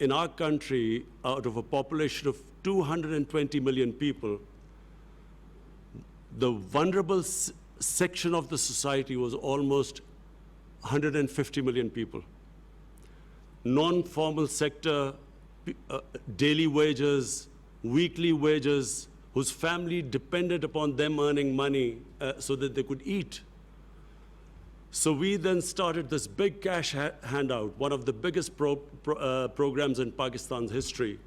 in our country, out of a population of 220 million people, the vulnerable section of the society was almost 150 million people. Non-formal sector, daily wages, weekly wages, whose family depended upon them earning money so that they could eat. So we then started this big cash handout, one of the biggest programs in Pakistan's history.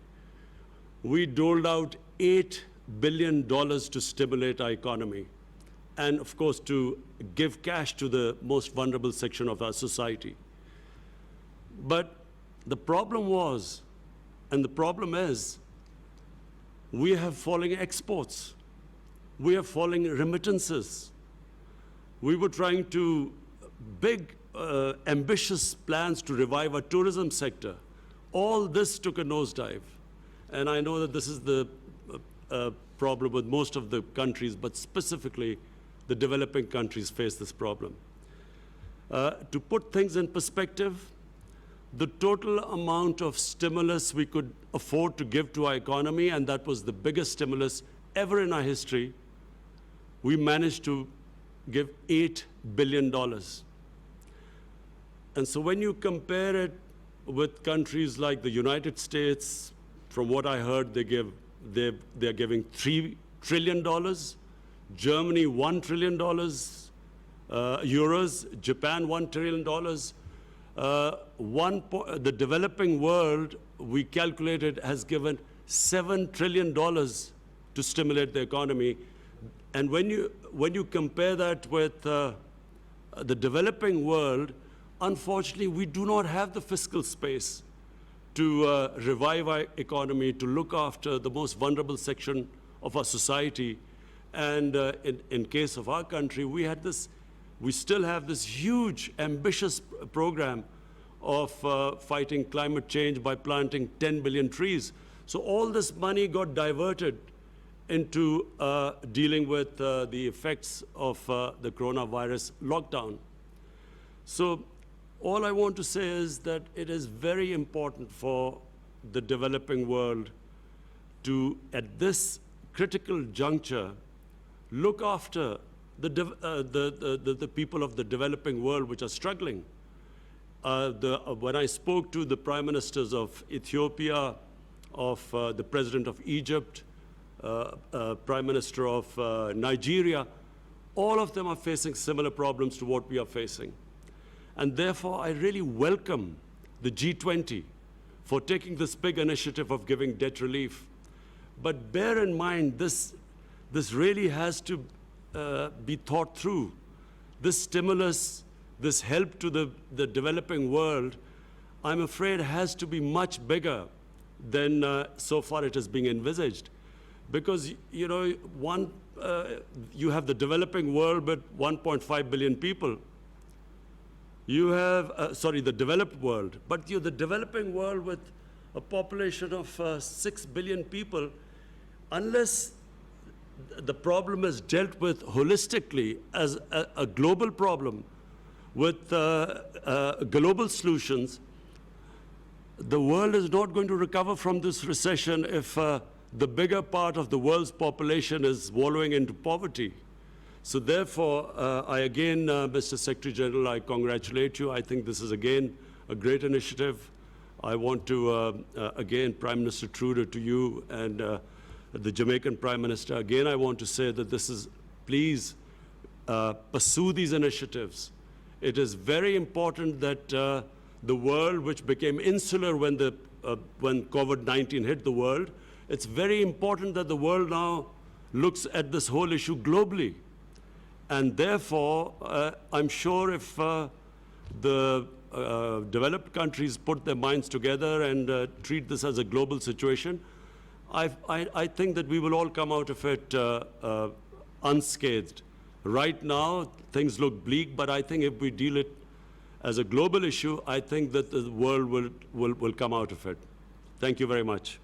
We doled out $8 billion to stimulate our economy and, of course, to give cash to the most vulnerable section of our society. But the problem was, and the problem is, we have falling exports. We have falling remittances. We were trying to big, ambitious plans to revive our tourism sector. All this took a nosedive. And I know that this is the problem with most of the countries, but specifically the developing countries face this problem. To put things in perspective, the total amount of stimulus we could afford to give to our economy, and that was the biggest stimulus ever in our history, we managed to give $8 billion. And so when you compare it with countries like the United States, from what I heard, they're giving $3 trillion, Germany $1 trillion, euros, Japan $1 trillion. The developing world, we calculated, has given $7 trillion to stimulate the economy. And when you compare that with the developing world, unfortunately, we do not have the fiscal space to revive our economy, to look after the most vulnerable section of our society. And in case of our country, we still have this huge, ambitious program of fighting climate change by planting 10 billion trees. So all this money got diverted into dealing with the effects of the coronavirus lockdown. So all I want to say is that it is very important for the developing world to, at this critical juncture, look after the people of the developing world which are struggling. When I spoke to the prime ministers of Ethiopia, of the president of Egypt, prime minister of Nigeria, all of them are facing similar problems to what we are facing. And therefore, I really welcome the G20 for taking this big initiative of giving debt relief. But bear in mind, this really has to be thought through. This stimulus, this help to the developing world, I'm afraid has to be much bigger than so far it is being envisaged. Because, you know, you have the developing world with 1.5 billion people. You have, the developed world, but the developing world with a population of 6 billion people, unless the problem is dealt with holistically as a global problem with global solutions, the world is not going to recover from this recession if the bigger part of the world's population is wallowing into poverty. So therefore, I again, Mr. Secretary General, I congratulate you. I think this is, again, a great initiative. I want to, again, Prime Minister Trudeau, to you and the Jamaican Prime Minister, again, I want to say that this is, please, pursue these initiatives. It is very important that the world, which became insular when COVID-19 hit the world, it's very important that the world now looks at this whole issue globally. And therefore, I'm sure if the developed countries put their minds together and treat this as a global situation, I think that we will all come out of it unscathed. Right now, things look bleak, but I think if we deal it as a global issue, I think that the world will come out of it. Thank you very much.